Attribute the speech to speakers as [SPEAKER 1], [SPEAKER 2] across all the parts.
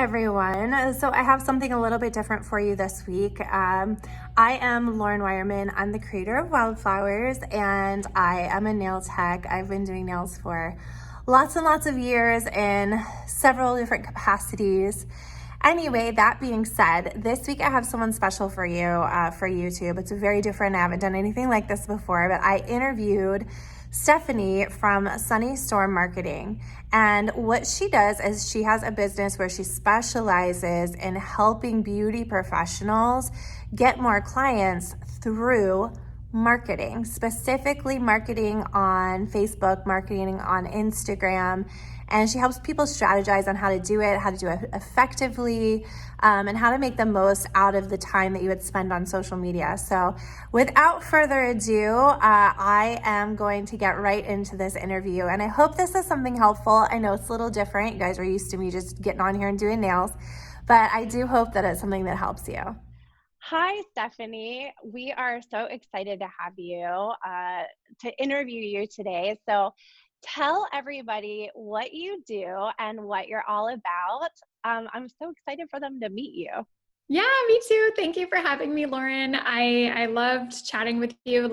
[SPEAKER 1] everyone. So I have something a little bit different for you this week. I am Lauren Wireman. I'm the creator of Wildflowers, and I am a nail tech. I've been doing nails for lots and lots of years in several different capacities. Anyway, that being said, this week I have someone special for you for YouTube. It's very different. I haven't done anything like this before, but I interviewed Stephanie from Sunny Storm Marketing. And what she does is she has a business where she specializes in helping beauty professionals get more clients through marketing, specifically marketing on Facebook, marketing on Instagram. And she helps people strategize on how to do it effectively, and how to make the most out of the time that you would spend on social media. So without further ado, I am going to get right into this interview. And I hope this is something helpful. I know it's a little different. You guys are used to me just getting on here and doing nails, but I do hope that it's something that helps you.
[SPEAKER 2] Hi, Stephanie. We are so excited to have you to interview you today. So tell everybody what you do and what you're all about. I'm so excited for them to meet you.
[SPEAKER 3] Yeah, me too. Thank you for having me, Lauren. I loved chatting with you.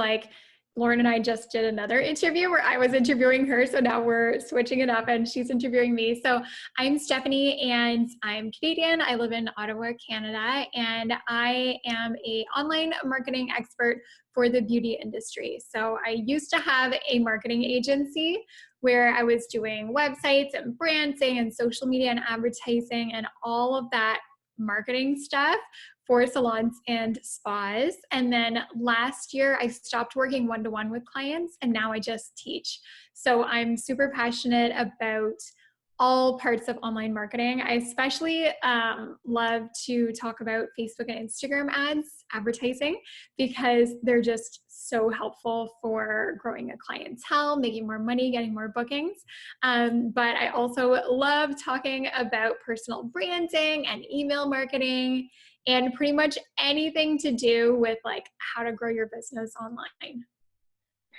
[SPEAKER 3] Lauren and I just did another interview where I was interviewing her. So now we're switching it up and she's interviewing me. So I'm Stephanie and I'm Canadian. I live in Ottawa, Canada, and I am an online marketing expert for the beauty industry. So I used to have a marketing agency where I was doing websites and branding and social media and advertising and all of that marketing stuff for salons and spas. And then last year I stopped working one-to-one with clients and now I just teach. So I'm super passionate about all parts of online marketing. I especially love to talk about Facebook and Instagram ads, advertising, because they're just so helpful for growing a clientele, making more money, getting more bookings. But I also love talking about personal branding and email marketing and pretty much anything to do with how to grow your business online.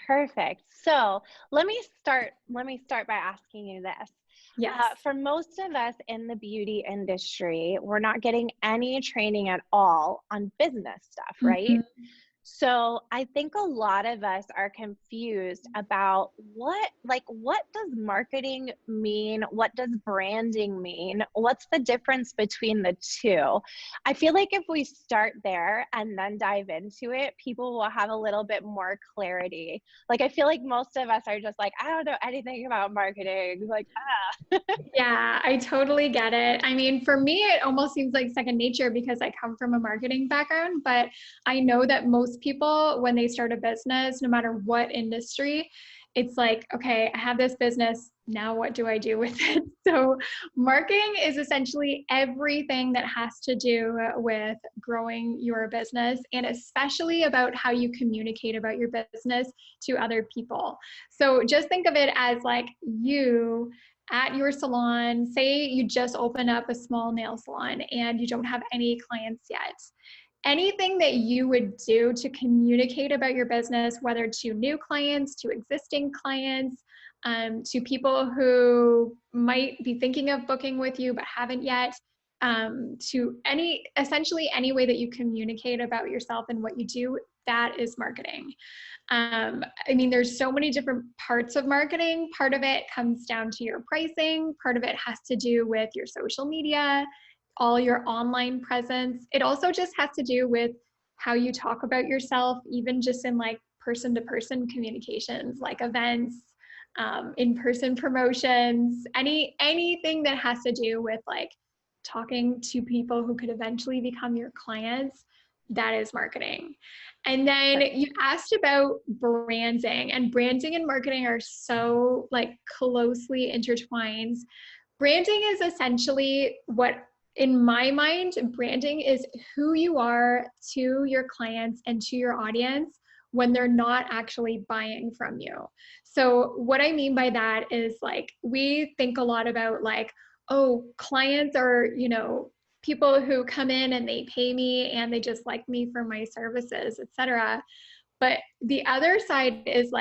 [SPEAKER 2] Perfect. So let me start by asking you this.
[SPEAKER 3] Yes.
[SPEAKER 2] For most of us in the beauty industry, we're not getting any training at all on business stuff, right?
[SPEAKER 3] Mm-hmm.
[SPEAKER 2] So I think a lot of us are confused about what does marketing mean? What does branding mean? What's the difference between the two? I feel like if we start there and then dive into it, people will have a little bit more clarity. I feel like most of us are just like, I don't know anything about marketing.
[SPEAKER 3] Yeah, I totally get it. I mean, for me, it almost seems like second nature because I come from a marketing background, but I know that most people, when they start a business, no matter what industry, it's like, okay, I have this business. Now what do I do with it? So marketing is essentially everything that has to do with growing your business and especially about how you communicate about your business to other people. So just think of it as you at your salon, say you just open up a small nail salon and you don't have any clients yet. Anything that you would do to communicate about your business, whether to new clients, to existing clients, to people who might be thinking of booking with you but haven't yet, to essentially any way that you communicate about yourself and what you do, that is marketing. I mean, there's so many different parts of marketing. Part of it comes down to your pricing. Part of it has to do with your social media, all your online presence. It also just has to do with how you talk about yourself, even just in person-to-person communications, like events, in-person promotions, anything that has to do with talking to people who could eventually become your clients. That is marketing. And then you asked about branding, and branding and marketing are so closely intertwined. Branding is essentially in my mind, branding is who you are to your clients and to your audience when they're not actually buying from you. So what I mean by that is we think a lot about oh, clients are, people who come in and they pay me and they just like me for my services, etc. But the other side is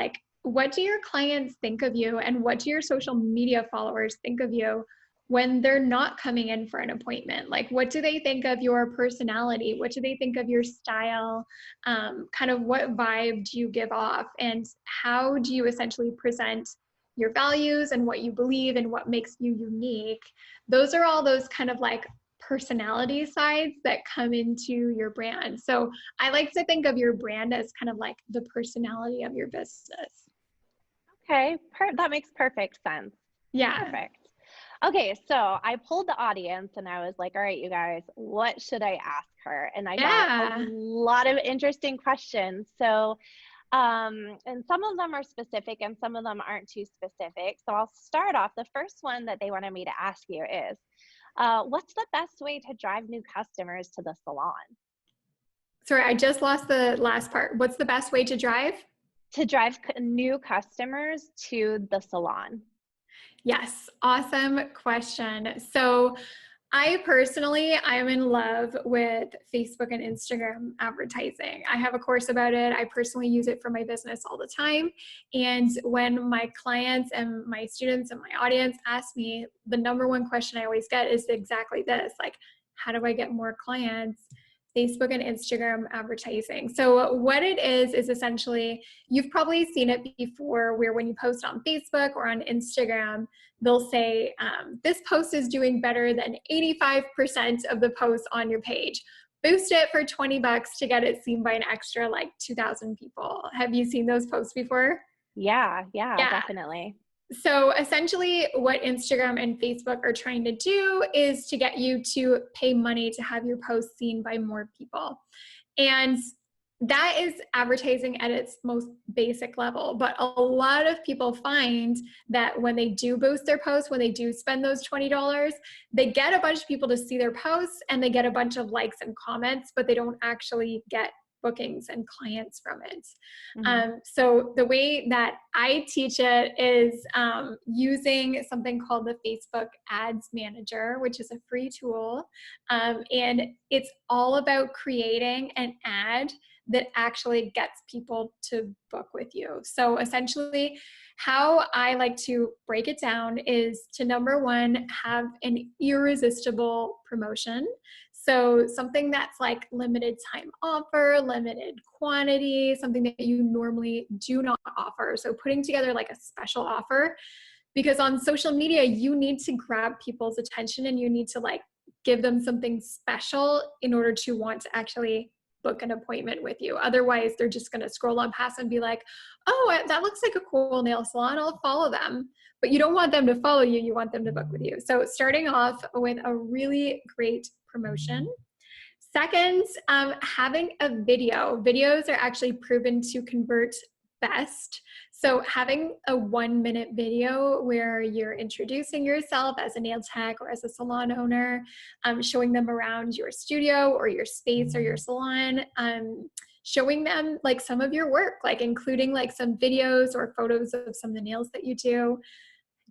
[SPEAKER 3] what do your clients think of you and what do your social media followers think of you when they're not coming in for an appointment? Like, what do they think of your personality? What do they think of your style? Kind of what vibe do you give off? And how do you essentially present your values and what you believe and what makes you unique? Those are all those kind of like personality sides that come into your brand. So I like to think of your brand as kind of like the personality of your business.
[SPEAKER 2] Okay, that makes perfect sense.
[SPEAKER 3] Yeah.
[SPEAKER 2] Perfect. Okay, so I pulled the audience and I was like, all right, you guys, what should I ask her? And I got a lot of interesting questions. So, and some of them are specific and some of them aren't too specific. So I'll start off. The first one that they wanted me to ask you is, what's the best way to drive new customers to the salon?
[SPEAKER 3] Sorry, I just lost the last part. What's the best way to drive?
[SPEAKER 2] To drive new customers to the salon.
[SPEAKER 3] Yes, awesome question. So I personally, I'm in love with Facebook and Instagram advertising. I have a course about it. I personally use it for my business all the time. And when my clients and my students and my audience ask me, the number one question I always get is exactly this, like, how do I get more clients? Facebook and Instagram advertising. So what it is essentially, you've probably seen it before where when you post on Facebook or on Instagram, they'll say, this post is doing better than 85% of the posts on your page. Boost it for $20 to get it seen by an extra like 2,000 people. Have you seen those posts before?
[SPEAKER 2] Yeah, definitely.
[SPEAKER 3] So essentially what Instagram and Facebook are trying to do is to get you to pay money to have your posts seen by more people. And that is advertising at its most basic level. But a lot of people find that when they do boost their posts, when they do spend those $20, they get a bunch of people to see their posts and they get a bunch of likes and comments, but they don't actually get bookings and clients from it. Mm-hmm. So the way that I teach it is using something called the Facebook Ads Manager, which is a free tool. And it's all about creating an ad that actually gets people to book with you. So essentially, how I like to break it down is to, number one, have an irresistible promotion. So something that's like limited time offer, limited quantity, something that you normally do not offer. So putting together like a special offer, because on social media, you need to grab people's attention and you need to like give them something special in order to want to actually book an appointment with you. Otherwise, they're just going to scroll on past and be like, oh, that looks like a cool nail salon. I'll follow them. But you don't want them to follow you. You want them to book with you. So starting off with a really great promotion. Second, having a video. Videos are actually proven to convert best. So having a 1-minute video where you're introducing yourself as a nail tech or as a salon owner, showing them around your studio or your space or your salon, showing them like some of your work, like including like some videos or photos of some of the nails that you do.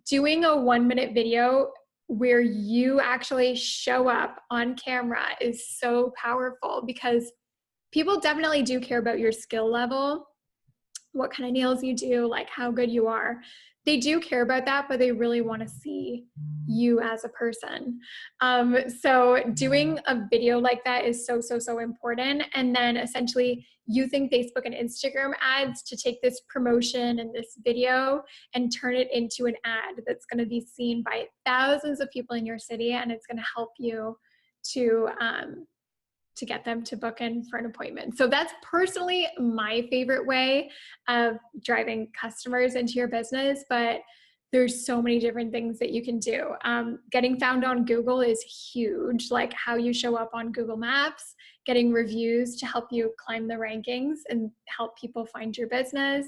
[SPEAKER 3] Doing a 1-minute video where you actually show up on camera is so powerful because people definitely do care about your skill level, what kind of nails you do, like how good you are. They do care about that, but they really want to see you as a person. So doing a video like that is so, so, so important. And then essentially using Facebook and Instagram ads to take this promotion and this video and turn it into an ad that's going to be seen by thousands of people in your city. And it's going to help you to get them to book in for an appointment. So that's personally my favorite way of driving customers into your business, but there's so many different things that you can do. Getting found on Google is huge, like how you show up on Google Maps, getting reviews to help you climb the rankings and help people find your business.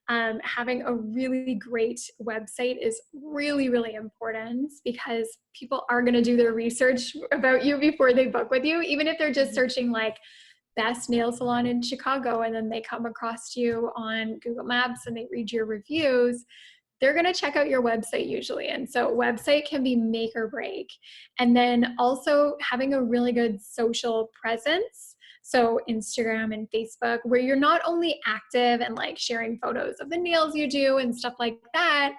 [SPEAKER 3] Having a really great website is really, really important because people are going to do their research about you before they book with you, even if they're just searching like best nail salon in Chicago and then they come across you on Google Maps and they read your reviews. They're going to check out your website usually. And so website can be make or break. And then also having a really good social presence. So Instagram and Facebook, where you're not only active and like sharing photos of the nails you do and stuff like that,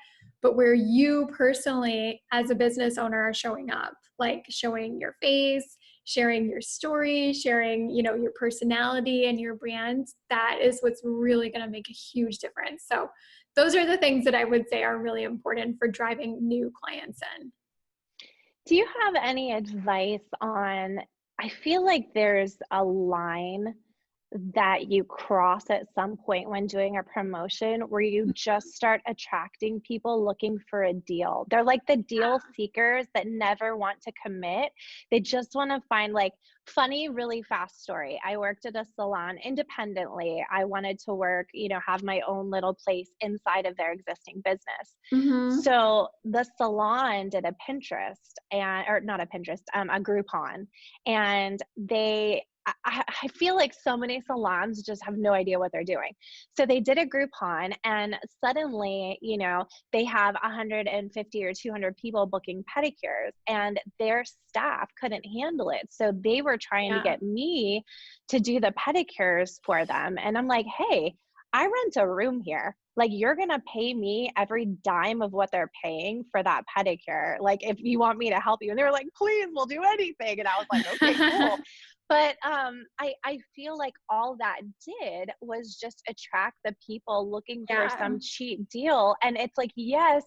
[SPEAKER 3] but where you personally as a business owner are showing up, like showing your face, sharing your story, sharing, you know, your personality and your brand. That is what's really going to make a huge difference. So those are the things that I would say are really important for driving new clients in.
[SPEAKER 2] Do you have any advice on, I feel like there's a line that you cross at some point when doing a promotion where you just start attracting people looking for a deal. They're like the deal seekers that never want to commit. They just want to find like funny, really fast story. I worked at a salon independently. I wanted to work, you know, have my own little place inside of their existing business.
[SPEAKER 3] Mm-hmm.
[SPEAKER 2] So the salon did a Pinterest or not a Pinterest, a Groupon, and I feel like so many salons just have no idea what they're doing. So they did a Groupon, and suddenly, you know, they have 150 or 200 people booking pedicures, and their staff couldn't handle it. So they were trying to get me to do the pedicures for them. And I'm like, hey, I rent a room here. Like, you're going to pay me every dime of what they're paying for that pedicure. Like, if you want me to help you. And they were like, please, we'll do anything. And I was like, okay, cool. But I feel like all that did was just attract the people looking for some cheap deal. And it's like, yes,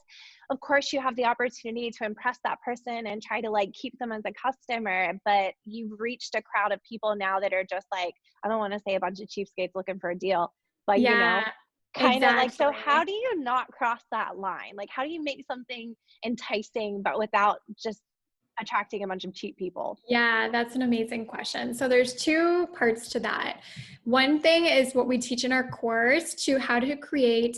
[SPEAKER 2] of course you have the opportunity to impress that person and try to like keep them as a customer, but you've reached a crowd of people now that are just like, I don't want to say a bunch of cheapskates looking for a deal, but you know, kind of like, so how do you not cross that line? Like, how do you make something enticing, but without just attracting a bunch of cheap people?
[SPEAKER 3] Yeah, that's an amazing question. So there's two parts to that. One thing is what we teach in our course to how to create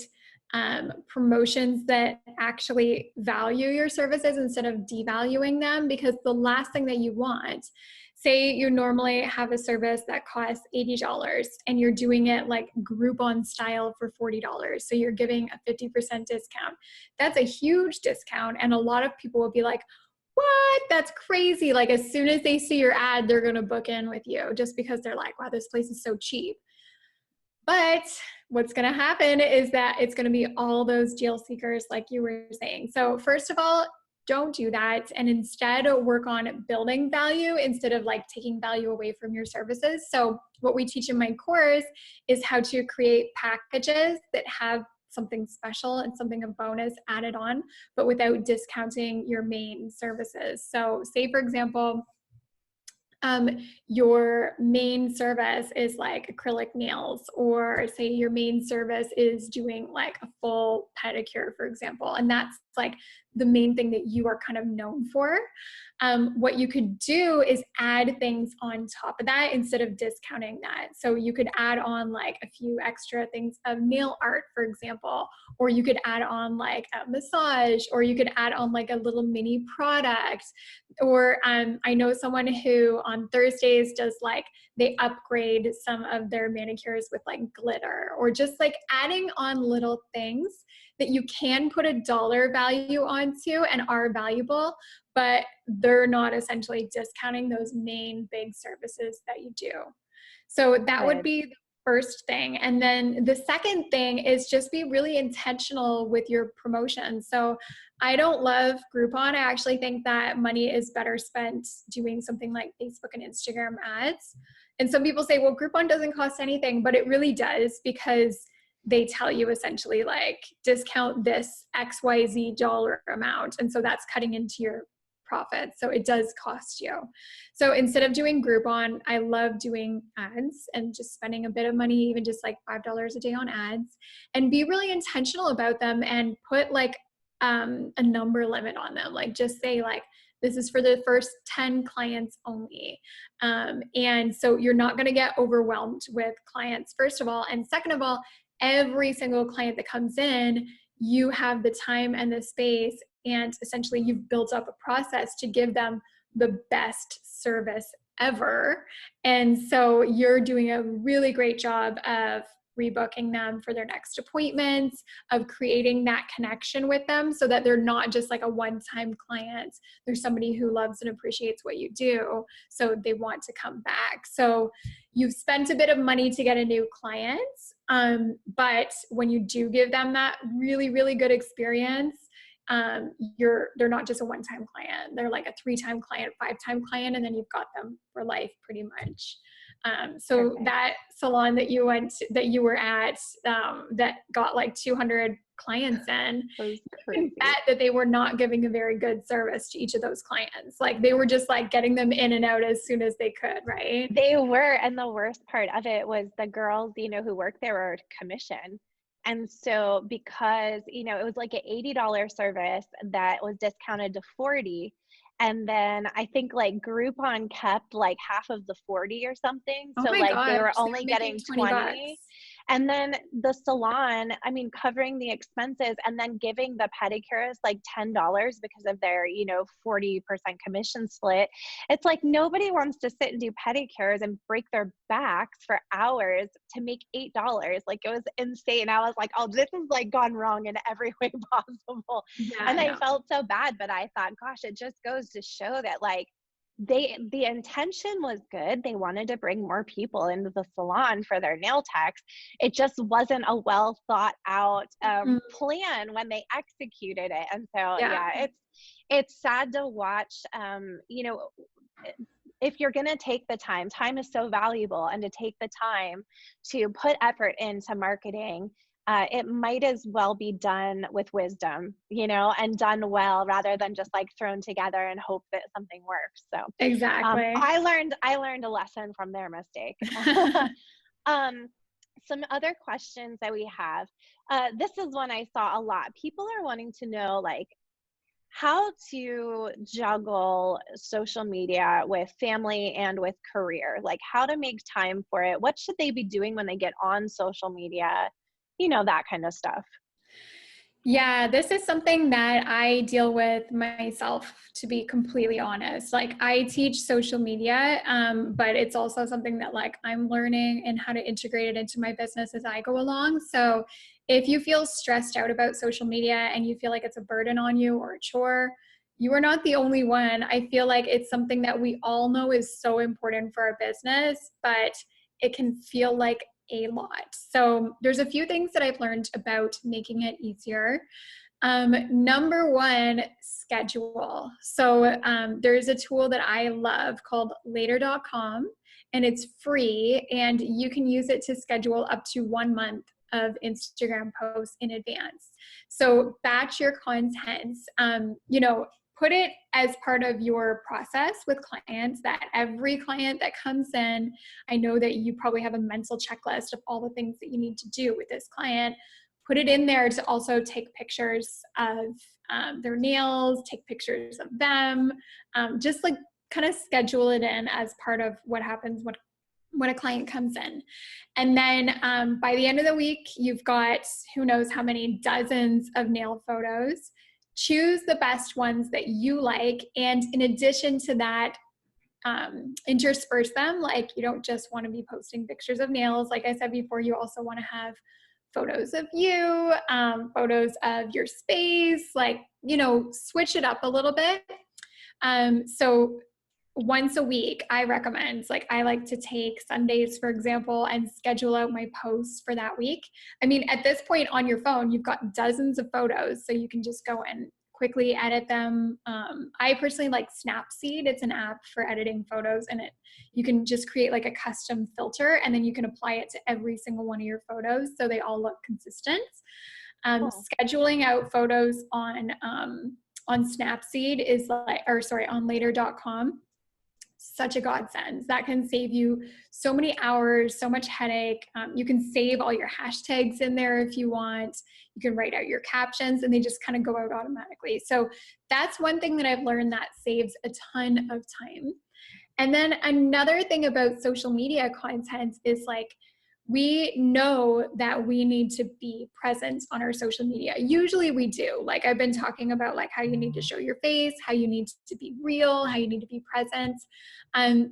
[SPEAKER 3] promotions that actually value your services instead of devaluing them, because the last thing that you want, say you normally have a service that costs $80 and you're doing it like Groupon style for $40. So you're giving a 50% discount. That's a huge discount. And a lot of people will be like, what? That's crazy. Like, as soon as they see your ad, they're going to book in with you just because they're like, wow, this place is so cheap. But what's going to happen is that it's going to be all those deal seekers, like you were saying. So first of all, don't do that, and instead work on building value instead of like taking value away from your services. So what we teach in my course is how to create packages that have something special and something of bonus added on, but without discounting your main services. So say, for example, your main service is like acrylic nails, or say your main service is doing like a full pedicure, for example, and that's like the main thing that you are kind of known for. What you could do is add things on top of that instead of discounting that. So you could add on like a few extra things of nail art, for example, or you could add on like a massage, or you could add on like a little mini product. Or I know someone who on Thursdays does like, they upgrade some of their manicures with like glitter, or just like adding on little things that you can put a dollar value onto and are valuable, but they're not essentially discounting those main big services that you do. So that would be the first thing. And then the second thing is just be really intentional with your promotion. So I don't love Groupon. I actually think that money is better spent doing something like Facebook and Instagram ads. And some people say, well, Groupon doesn't cost anything, but it really does, because they tell you essentially like discount this XYZ dollar amount. And so that's cutting into your profit. So it does cost you. So instead of doing Groupon, I love doing ads and just spending a bit of money, even just like $5 a day on ads, and be really intentional about them and put like a number limit on them. Like, just say like, this is for the first 10 clients only. And so you're not going to get overwhelmed with clients, first of all. And second of all, every single client that comes in, you have the time and the space, and essentially you've built up a process to give them the best service ever. And so you're doing a really great job of rebooking them for their next appointments, of creating that connection with them so that they're not just like a one-time client. There's somebody who loves and appreciates what you do, so they want to come back. So you've spent a bit of money to get a new client, but when you do give them that really, really good experience, they're not just a one-time client. They're like a 3-time client, 5-time client, and then you've got them for life pretty much. So
[SPEAKER 2] Perfect.
[SPEAKER 3] that salon that you were at, that got like 200 clients in,
[SPEAKER 2] That was
[SPEAKER 3] you can
[SPEAKER 2] crazy.
[SPEAKER 3] bet that they were not giving a very good service to each of those clients. Like they were just like getting them in and out as soon as they could, right?
[SPEAKER 2] They were, and the worst part of it was the girls, who worked there were commission. And so because, it was like an $80 service that was discounted to 40, and then I think like Groupon kept like half of the 40 or something.
[SPEAKER 3] Oh
[SPEAKER 2] So
[SPEAKER 3] my
[SPEAKER 2] like they
[SPEAKER 3] gosh,
[SPEAKER 2] were
[SPEAKER 3] they
[SPEAKER 2] only
[SPEAKER 3] were making
[SPEAKER 2] getting
[SPEAKER 3] 20
[SPEAKER 2] 20.
[SPEAKER 3] bucks.
[SPEAKER 2] And then the salon, covering the expenses and then giving the pedicurists like $10 because of their, 40% commission split. It's like nobody wants to sit and do pedicures and break their backs for hours to make $8. Like it was insane. I was like, oh, this has like gone wrong in every way possible.
[SPEAKER 3] Yeah,
[SPEAKER 2] And
[SPEAKER 3] I
[SPEAKER 2] I
[SPEAKER 3] know.
[SPEAKER 2] felt so bad, but I thought, gosh, it just goes to show that like the intention was good. They wanted to bring more people into the salon for their nail techs. It just wasn't a well thought out plan when they executed it. And so
[SPEAKER 3] Yeah.
[SPEAKER 2] yeah, it's sad to watch. If you're going to take the time is so valuable, and to take the time to put effort into marketing, it might as well be done with wisdom, and done well, rather than just like thrown together and hope that something works. So
[SPEAKER 3] Exactly.
[SPEAKER 2] I learned a lesson from their mistake. Some other questions that we have. This is one I saw a lot. People are wanting to know like how to juggle social media with family and with career, like how to make time for it. What should they be doing when they get on social media? That kind of stuff.
[SPEAKER 3] Yeah, this is something that I deal with myself, to be completely honest. Like I teach social media, but it's also something that like I'm learning and how to integrate it into my business as I go along. So if you feel stressed out about social media and you feel like it's a burden on you or a chore, you are not the only one. I feel like it's something that we all know is so important for our business, but it can feel like a lot. So there's a few things that I've learned about making it easier. Number one, schedule. So there's a tool that I love called later.com, and it's free, and you can use it to schedule up to 1 month of Instagram posts in advance. So batch your content. Put it as part of your process with clients, that every client that comes in, I know that you probably have a mental checklist of all the things that you need to do with this client. Put it in there to also take pictures of their nails, take pictures of them, just like kind of schedule it in as part of what happens when a client comes in. And then by the end of the week, you've got who knows how many dozens of nail photos. Choose the best ones that you like. And in addition to that, intersperse them. Like you don't just want to be posting pictures of nails. Like I said before, you also want to have photos of you, photos of your space, like, switch it up a little bit. So once a week, I recommend, like I like to take Sundays, for example, and schedule out my posts for that week. I mean, at this point on your phone, you've got dozens of photos, so you can just go and quickly edit them. I personally like Snapseed. It's an app for editing photos, and you can just create like a custom filter, and then you can apply it to every single one of your photos so they all look consistent.
[SPEAKER 2] Cool.
[SPEAKER 3] Scheduling out photos on Snapseed is on later.com. Such a godsend. That can save you so many hours, so much headache. You can save all your hashtags in there if you want. You can write out your captions, and they just kind of go out automatically. So that's one thing that I've learned that saves a ton of time. And then another thing about social media content is like, we know that we need to be present on our social media. Usually we do. Like I've been talking about like how you need to show your face, how you need to be real, how you need to be present.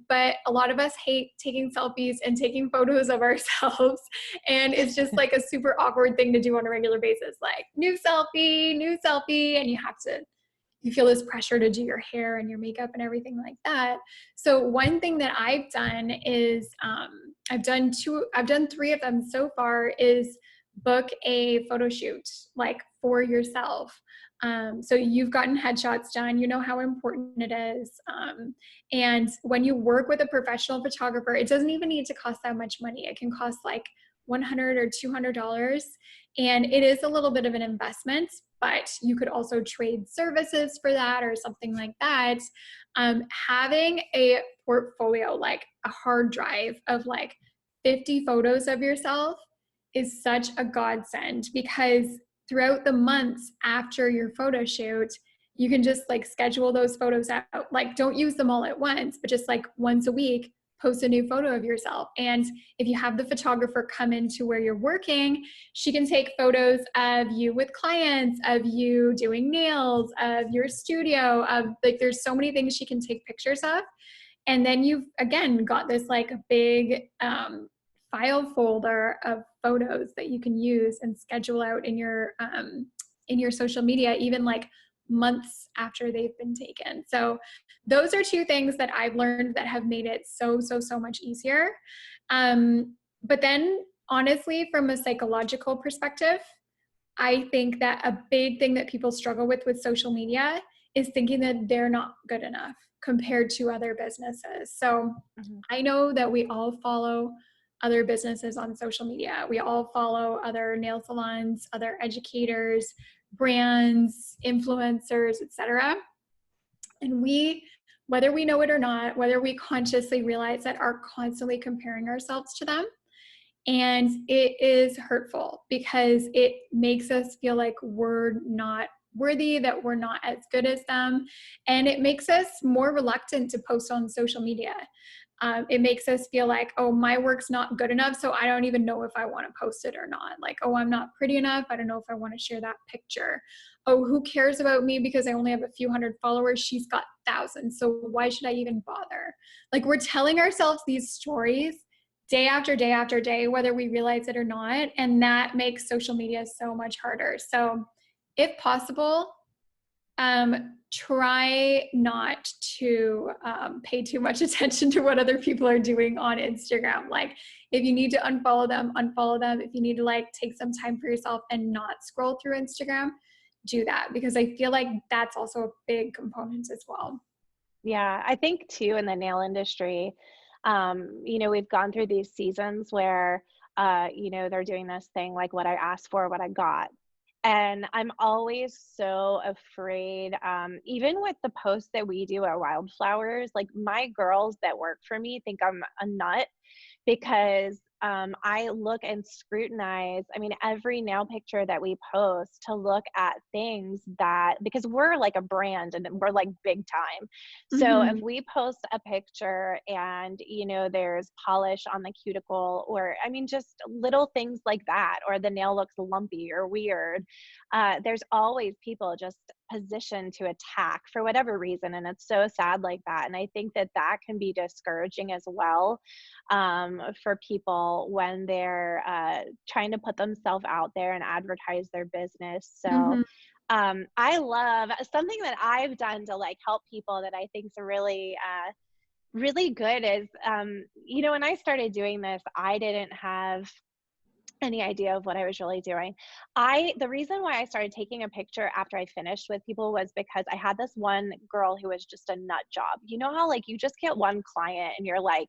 [SPEAKER 3] But a lot of us hate taking selfies and taking photos of ourselves. And it's just like a super awkward thing to do on a regular basis, like new selfie. And you feel this pressure to do your hair and your makeup and everything like that. So one thing that I've done is, I've done 3 of them so far, is book a photo shoot like for yourself. So you've gotten headshots done, you know how important it is. And when you work with a professional photographer, it doesn't even need to cost that much money. It can cost like $100 or $200. And it is a little bit of an investment, but you could also trade services for that or something like that. Having a portfolio, like a hard drive of like 50 photos of yourself, is such a godsend, because throughout the months after your photo shoot, you can just like schedule those photos out. Like, don't use them all at once, but just like once a week, post a new photo of yourself. And if you have the photographer come into where you're working, she can take photos of you with clients, of you doing nails, of your studio, of like, there's so many things she can take pictures of. And then you've, again, got this like big file folder of photos that you can use and schedule out in your social media, even like months after they've been taken. So those are two things that I've learned that have made it so much easier. But then honestly, from a psychological perspective, I think that a big thing that people struggle with social media is thinking that they're not good enough compared to other businesses. So I know that we all follow other businesses on social media. We all follow other nail salons, other educators, brands, influencers, etc. And we, whether we know it or not, whether we consciously realize that, are constantly comparing ourselves to them. And it is hurtful because it makes us feel like we're not worthy, that we're not as good as them. And it makes us more reluctant to post on social media. It makes us feel like, oh, my work's not good enough, so I don't even know if I want to post it or not. Like, oh, I'm not pretty enough, I don't know if I want to share that picture. Oh, who cares about me because I only have a few hundred followers? She's got thousands, so why should I even bother? Like, we're telling ourselves these stories day after day after day, whether we realize it or not, and that makes social media so much harder. So if possible, try not to pay too much attention to what other people are doing on Instagram. Like, if you need to unfollow them, unfollow them. If you need to like take some time for yourself and not scroll through Instagram, do that, because I feel like that's also a big component as well.
[SPEAKER 2] Yeah, I think too, in the nail industry, we've gone through these seasons where, they're doing this thing like what I asked for, what I got. And I'm always so afraid, even with the posts that we do at Wildflowers, like my girls that work for me think I'm a nut because I look and scrutinize, every nail picture that we post to look at things that, because we're like a brand and we're like big time. So if we post a picture and, there's polish on the cuticle, or, just little things like that, or the nail looks lumpy or weird, there's always people just positioned to attack for whatever reason. And it's so sad like that. And I think that that can be discouraging as well, for people when they're trying to put themselves out there and advertise their business. So I love something that I've done to like help people that I think is really really good is, when I started doing this, I didn't have any idea of what I was really doing. The reason why I started taking a picture after I finished with people was because I had this one girl who was just a nut job. You know how like you just get one client and you're like,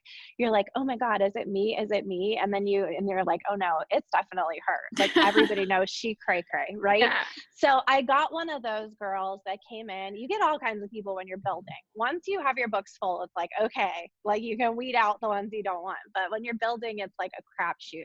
[SPEAKER 2] oh my God, is it me? Is it me? And then you're like, oh no, it's definitely her. Like everybody knows she cray, right? Yeah. So I got one of those girls that came in. You get all kinds of people when you're building. Once you have your books full, it's like, okay, like you can weed out the ones you don't want. But when you're building, it's like a crapshoot.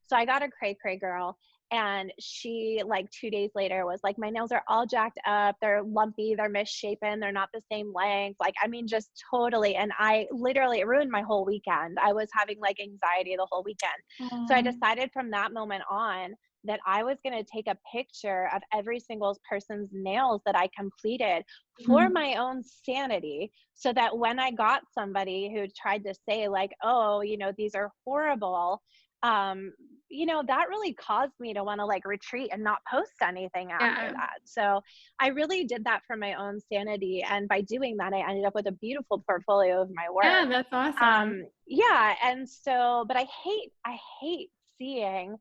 [SPEAKER 2] So I got a cray girl, and she like 2 days later was like, my nails are all jacked up. They're lumpy. They're misshapen. They're not the same length. Like, just totally. And it ruined my whole weekend. I was having like anxiety the whole weekend. So I decided from that moment on that I was going to take a picture of every single person's nails that I completed for my own sanity, so that when I got somebody who tried to say like, oh, these are horrible, that really caused me to want to like retreat and not post anything after that. So I really did that for my own sanity. And by doing that, I ended up with a beautiful portfolio of my work.
[SPEAKER 3] Yeah, that's awesome.
[SPEAKER 2] Yeah. And so, but I hate seeing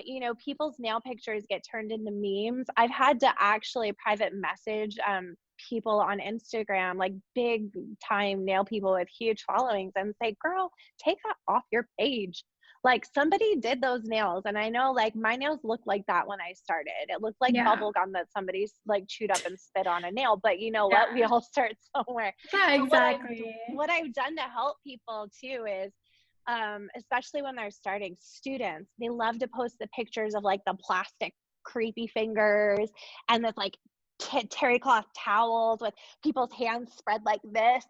[SPEAKER 2] you know, people's nail pictures get turned into memes. I've had to actually private message people on Instagram, like big time nail people with huge followings, and say, girl, take that off your page. Like somebody did those nails. And I know like my nails looked like that when I started. It looked like
[SPEAKER 3] Yeah.
[SPEAKER 2] bubble gum that somebody like chewed up and spit on a nail. But you know what? We
[SPEAKER 3] Yeah.
[SPEAKER 2] all start somewhere.
[SPEAKER 3] Yeah,
[SPEAKER 2] But
[SPEAKER 3] exactly.
[SPEAKER 2] what I've done to help people too is especially when they're starting, students, they love to post the pictures of like the plastic creepy fingers and this like terry cloth towels with people's hands spread like this,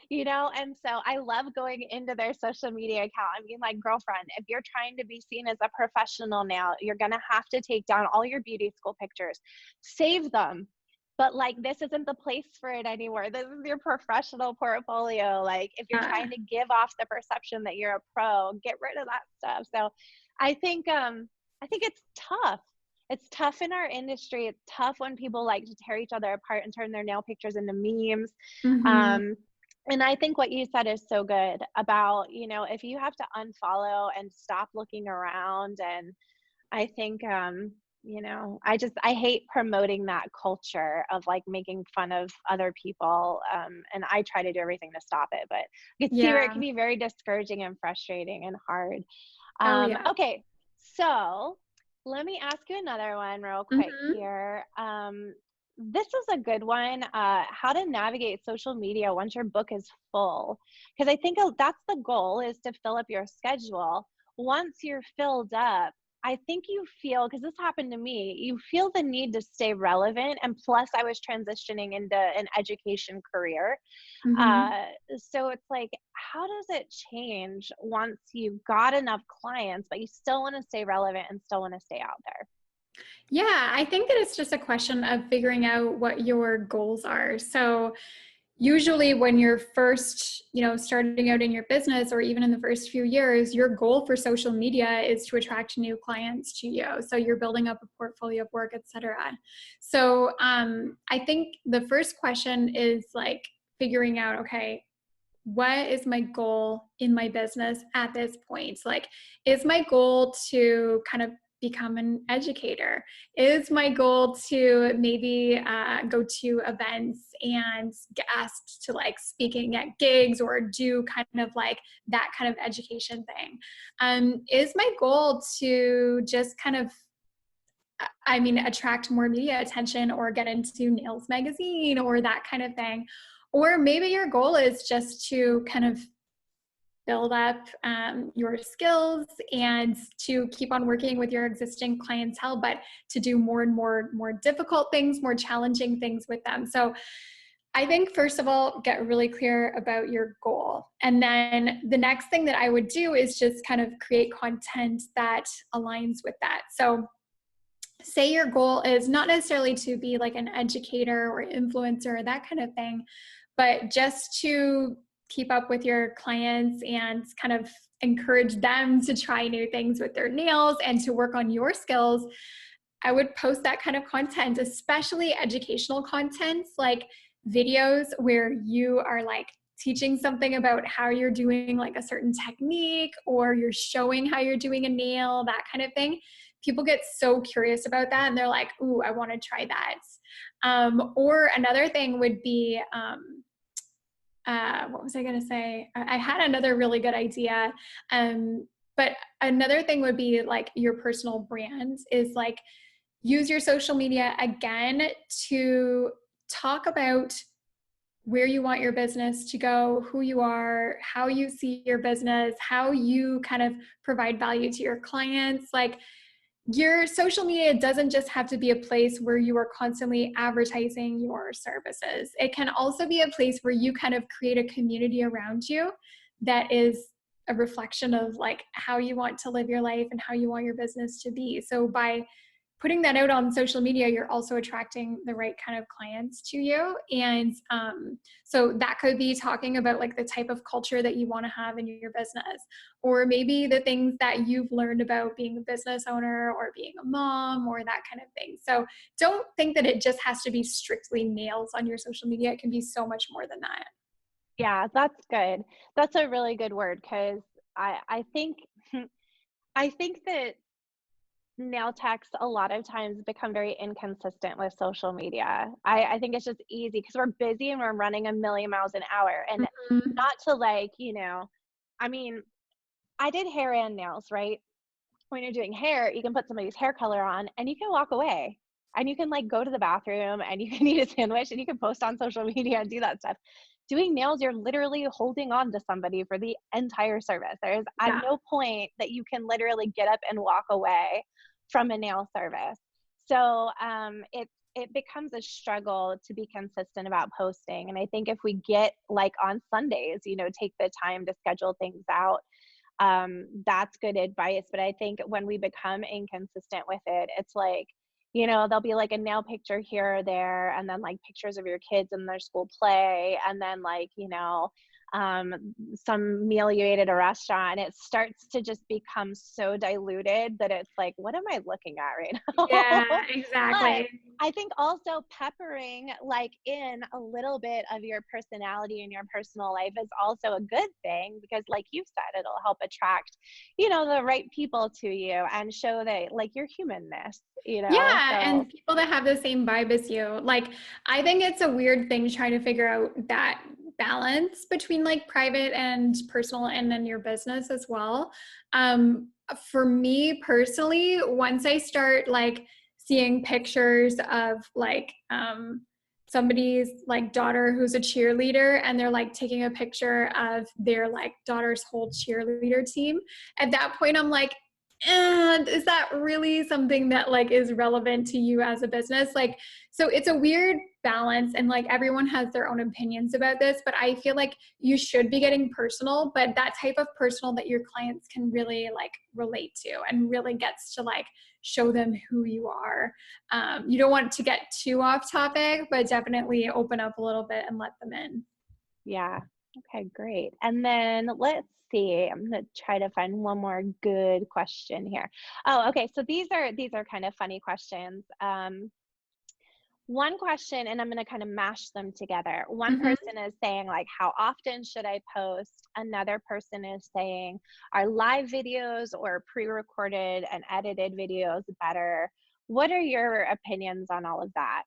[SPEAKER 2] you know? And so I love going into their social media account and being like, girlfriend, if you're trying to be seen as a professional now, you're going to have to take down all your beauty school pictures, save them. But like, this isn't the place for it anymore. This is your professional portfolio. Like, if you're
[SPEAKER 3] Yeah.
[SPEAKER 2] trying to give off the perception that you're a pro, get rid of that stuff. So I think it's tough. It's tough in our industry. It's tough when people like to tear each other apart and turn their nail pictures into memes.
[SPEAKER 3] Hmm.
[SPEAKER 2] Um, and I think what you said is so good about, you know, if you have to unfollow and stop looking around. And I think, you know, I hate promoting that culture of like making fun of other people. And I try to do everything to stop it, but you can see where it
[SPEAKER 3] Yeah.
[SPEAKER 2] can be very discouraging and frustrating and hard.
[SPEAKER 3] Oh, yeah.
[SPEAKER 2] Okay. So let me ask you another one real quick
[SPEAKER 3] Hmm.
[SPEAKER 2] here. This is a good one. How to navigate social media once your book is full. Because I think that's the goal, is to fill up your schedule. Once you're filled up, I think you feel, because this happened to me, you feel the need to stay relevant. And plus, I was transitioning into an education career.
[SPEAKER 3] Hmm.
[SPEAKER 2] Uh, so it's like, how does it change once you've got enough clients, but you still want to stay relevant and still want to stay out there?
[SPEAKER 3] Yeah, I think that it's just a question of figuring out what your goals are. So usually when you're first, starting out in your business or even in the first few years, your goal for social media is to attract new clients to you. So you're building up a portfolio of work, etc. So I think the first question is like figuring out, okay, what is my goal in my business at this point? Like, is my goal to kind of become an educator? Is my goal to maybe go to events and get asked to like speaking at gigs or do kind of like that kind of education thing? Is my goal to just kind of attract more media attention or get into Nails Magazine or that kind of thing? Or maybe your goal is just to kind of build up your skills and to keep on working with your existing clientele, but to do more and more difficult things, more challenging things with them. So I think first of all, get really clear about your goal. And then the next thing that I would do is just kind of create content that aligns with that. So say your goal is not necessarily to be like an educator or influencer or that kind of thing, but just to keep up with your clients and kind of encourage them to try new things with their nails and to work on your skills, I would post that kind of content, especially educational content, like videos where you are like teaching something about how you're doing like a certain technique or you're showing how you're doing a nail, that kind of thing. People get so curious about that and they're like, ooh, I want to try that. Or another thing would be, what was I going to say? I had another really good idea. But another thing would be like your personal brand is like use your social media again to talk about where you want your business to go, who you are, how you see your business, how you kind of provide value to your clients. Like your social media doesn't just have to be a place where you are constantly advertising your services. It can also be a place where you kind of create a community around you that is a reflection of like how you want to live your life and how you want your business to be. So by putting that out on social media, you're also attracting the right kind of clients to you. And so that could be talking about like the type of culture that you want to have in your business, or maybe the things that you've learned about being a business owner or being a mom or that kind of thing. So don't think that it just has to be strictly nails on your social media. It can be so much more than that.
[SPEAKER 2] Yeah, that's good. That's a really good word, because I think I think that nail techs a lot of times become very inconsistent with social media. I think it's just easy because we're busy and we're running a million miles an hour. And
[SPEAKER 3] Mhm.
[SPEAKER 2] not to like, I mean, I did hair and nails, right? When you're doing hair, you can put somebody's hair color on and you can walk away. And you can like go to the bathroom and you can eat a sandwich and you can post on social media and do that stuff. Doing nails, you're literally holding on to somebody for the entire service. There's at
[SPEAKER 3] Yeah.
[SPEAKER 2] no point that you can literally get up and walk away from a nail service. So it becomes a struggle to be consistent about posting. And I think if we get like on Sundays, take the time to schedule things out, that's good advice. But I think when we become inconsistent with it, it's like, there'll be like a nail picture here or there, and then like pictures of your kids in their school play, and then like, um, some meal you ate at a restaurant. It starts to just become so diluted that it's like, what am I looking at right
[SPEAKER 3] Yeah,
[SPEAKER 2] now? But
[SPEAKER 3] exactly.
[SPEAKER 2] I think also peppering like in a little bit of your personality and your personal life is also a good thing, because like you said, it'll help attract, the right people to you and show that like your humanness,
[SPEAKER 3] Yeah,
[SPEAKER 2] so
[SPEAKER 3] and people that have the same vibe as you. Like, I think it's a weird thing trying to figure out that balance between like private and personal and then your business as well. For me personally, once I start like seeing pictures of like somebody's like daughter who's a cheerleader and they're like taking a picture of their like daughter's whole cheerleader team, at that point I'm like, and is that really something that like is relevant to you as a business? Like, so it's a weird balance, and like everyone has their own opinions about this, but I feel like you should be getting personal, but that type of personal that your clients can really like relate to and really gets to like show them who you are. You don't want to get too off topic, but definitely open up a little bit and let them in.
[SPEAKER 2] yeah. Okay, great. And then let's see. I'm gonna try to find one more good question here. Oh, okay. So these are kind of funny questions. One question, and I'm going to kind of mash them together. One
[SPEAKER 3] Mhm.
[SPEAKER 2] person is saying like, how often should I post? Another person is saying, are live videos or pre-recorded and edited videos better? What are your opinions on all of that?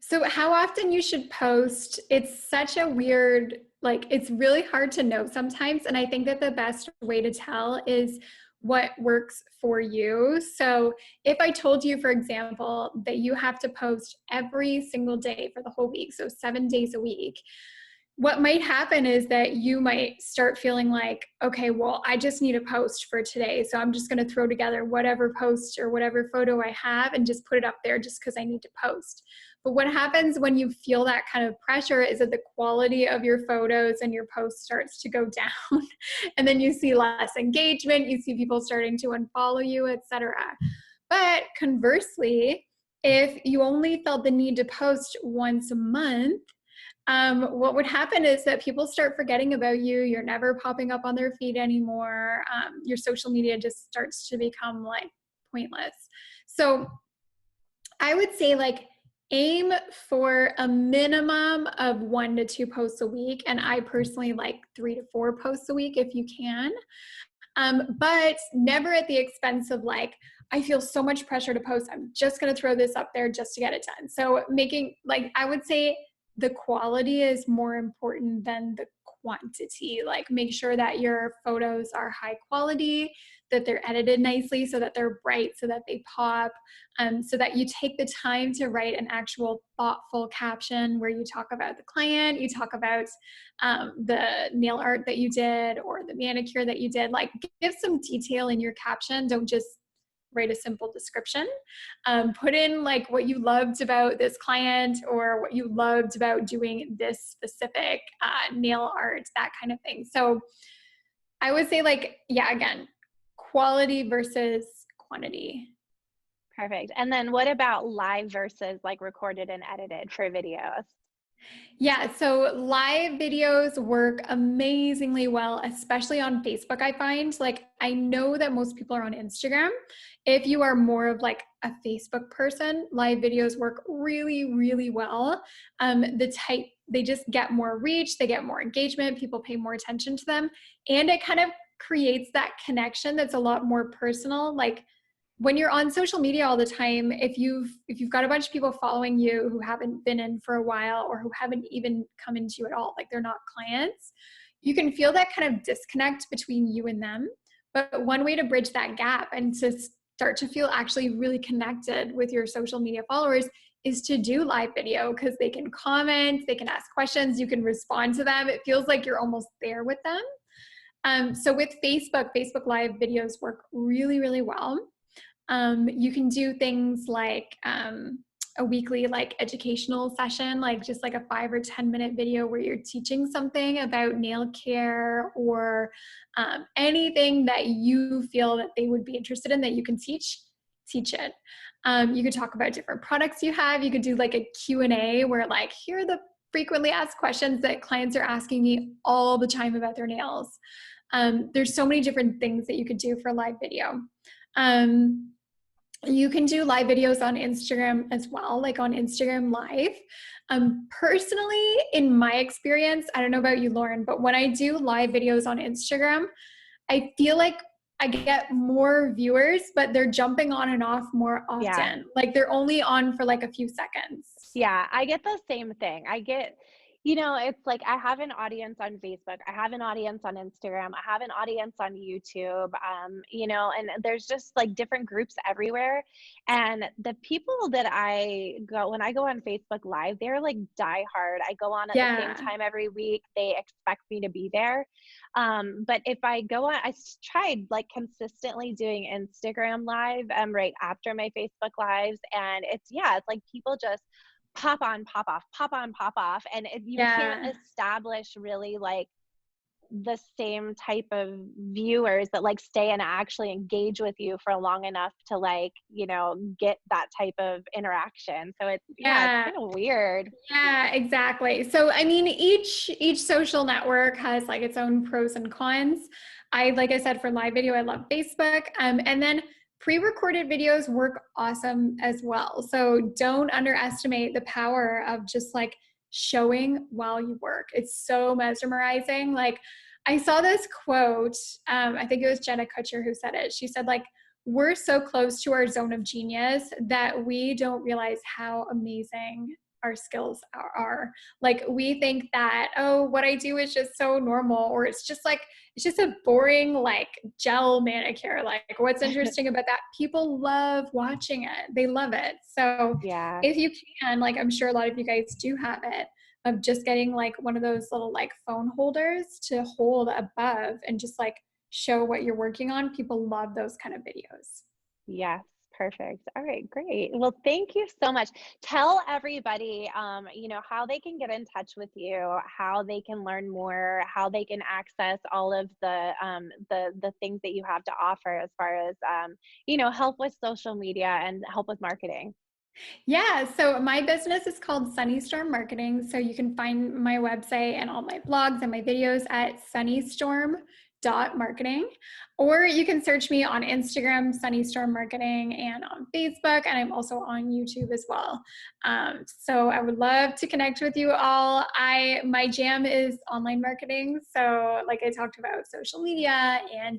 [SPEAKER 3] So, how often you should post? It's such a weird, like, it's really hard to know sometimes. And I think that the best way to tell is what works for you. So, if I told you, for example, that you have to post every single day for the whole week, so 7 days a week, what might happen is that you might start feeling like, okay, well, I just need a post for today. So I'm just going to throw together whatever post or whatever photo I have and just put it up there just because I need to post. But what happens when you feel that kind of pressure is that the quality of your photos and your post starts to go down. And then you see less engagement, you see people starting to unfollow you, etc. But conversely, if you only felt the need to post once a month, what would happen is that people start forgetting about you. You're never popping up on their feed anymore. Your social media just starts to become like pointless. So I would say like aim for a minimum of 1 to 2 posts a week. And I personally like 3 to 4 posts a week if you can. But never at the expense of like, I feel so much pressure to post. I'm just going to throw this up there just to get it done. So making like, I would say the quality is more important than the quantity. Like make sure that your photos are high quality, that they're edited nicely so that they're bright, so that they pop, so that you take the time to write an actual thoughtful caption where you talk about the client, you talk about the nail art that you did or the manicure that you did. Like give some detail in your caption. Don't just write a simple description. Put in like what you loved about this client or what you loved about doing this specific nail art, that kind of thing. So I would say like, yeah, again, quality versus quantity.
[SPEAKER 2] Perfect. And then what about live versus like recorded and edited for videos?
[SPEAKER 3] Yeah, so live videos work amazingly well, especially on Facebook. I find like I know that most people are on Instagram. If you are more of like a Facebook person, live videos work really, really well. They just get more reach, they get more engagement, people pay more attention to them, and it kind of creates that connection that's a lot more personal. Like when you're on social media all the time, if you've got a bunch of people following you who haven't been in for a while or who haven't even come into you at all, like they're not clients, you can feel that kind of disconnect between you and them. But one way to bridge that gap and to start to feel actually really connected with your social media followers is to do live video, because they can comment, they can ask questions, you can respond to them. It feels like you're almost there with them. So with Facebook Live videos work really, really well. You can do things like a weekly like educational session, like just like a 5 or 10 minute video where you're teaching something about nail care or anything that you feel that they would be interested in that you can teach it. You could talk about different products you have. You could do like a Q&A where like, here are the frequently asked questions that clients are asking me all the time about their nails. There's so many different things that you could do for live video. You can do live videos on Instagram as well, like on Instagram Live. Personally, in my experience, I don't know about you, Lauren, but when I do live videos on Instagram, I feel like I get more viewers, but they're jumping on and off more often.
[SPEAKER 2] Yeah.
[SPEAKER 3] Like they're only on for like a few seconds.
[SPEAKER 2] Yeah, I get the same thing. It's like I have an audience on Facebook, I have an audience on Instagram, I have an audience on YouTube, and there's just like different groups everywhere. And the people that when I go on Facebook Live, they're like diehard. I go on at the same time every week. They expect me to be there. But if I go on, tried like consistently doing Instagram Live right after my Facebook Lives, and it's like people just pop on, pop off, pop on, pop off. And you can't establish really like the same type of viewers that like stay and actually engage with you for long enough to like, get that type of interaction. So it's kind of weird.
[SPEAKER 3] Yeah, exactly. So, I mean, each social network has like its own pros and cons. Like I said, for live video, I love Facebook. And then pre-recorded videos work awesome as well. So don't underestimate the power of just like showing while you work. It's so mesmerizing. Like I saw this quote, I think it was Jenna Kutcher who said it. She said like, we're so close to our zone of genius that we don't realize how amazing our skills are. Like we think that, oh, what I do is just so normal, or it's just a boring like gel manicure. Like what's interesting about that? People love watching it. They love it. So if you can, like I'm sure a lot of you guys do have it, of just getting like one of those little like phone holders to hold above and just like show what you're working on. People love those kind of videos.
[SPEAKER 2] Yes. Perfect. All right, great. Well, thank you so much. Tell everybody, how they can get in touch with you, how they can learn more, how they can access all of the things that you have to offer as far as, help with social media and help with marketing.
[SPEAKER 3] Yeah, so my business is called Sunny Storm Marketing. So you can find my website and all my blogs and my videos at sunnystorm.marketing, or you can search me on Instagram, Sunny Storm Marketing, and on Facebook, and I'm also on YouTube as well. So I would love to connect with you all. My jam is online marketing. So like I talked about, social media and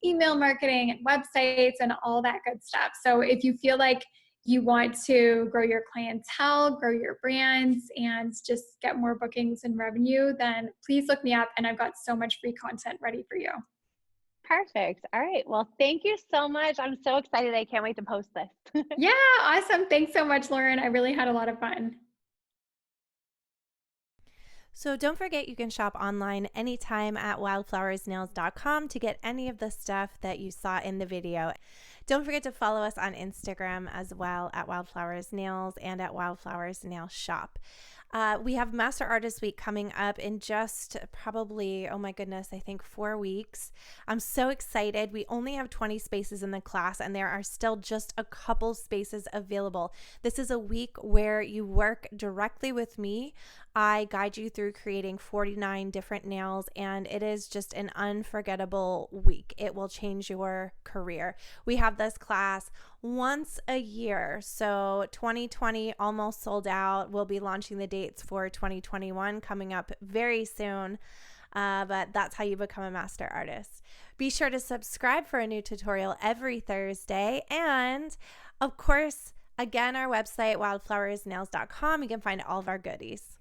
[SPEAKER 3] email marketing and websites and all that good stuff. So if you feel like you want to grow your clientele, grow your brands, and just get more bookings and revenue, then please look me up, and I've got so much free content ready for you.
[SPEAKER 2] Perfect. All right. Well, thank you so much. I'm so excited. I can't wait to post this.
[SPEAKER 3] Yeah, awesome. Thanks so much, Lauren. I really had a lot of fun.
[SPEAKER 1] So don't forget, you can shop online anytime at wildflowersnails.com to get any of the stuff that you saw in the video. Don't forget to follow us on Instagram as well at Wildflowers Nails and at Wildflowers Nail Shop. We have Master Artist Week coming up in just probably, oh my goodness, I think 4 weeks. I'm so excited. We only have 20 spaces in the class, and there are still just a couple spaces available. This is a week where you work directly with me. I guide you through creating 49 different nails, and it is just an unforgettable week. It will change your career. We have this class once a year. So 2020 almost sold out. We'll be launching the dates for 2021 coming up very soon. but that's how you become a master artist. Be sure to subscribe for a new tutorial every Thursday. And of course, again, our website, wildflowersnails.com, you can find all of our goodies.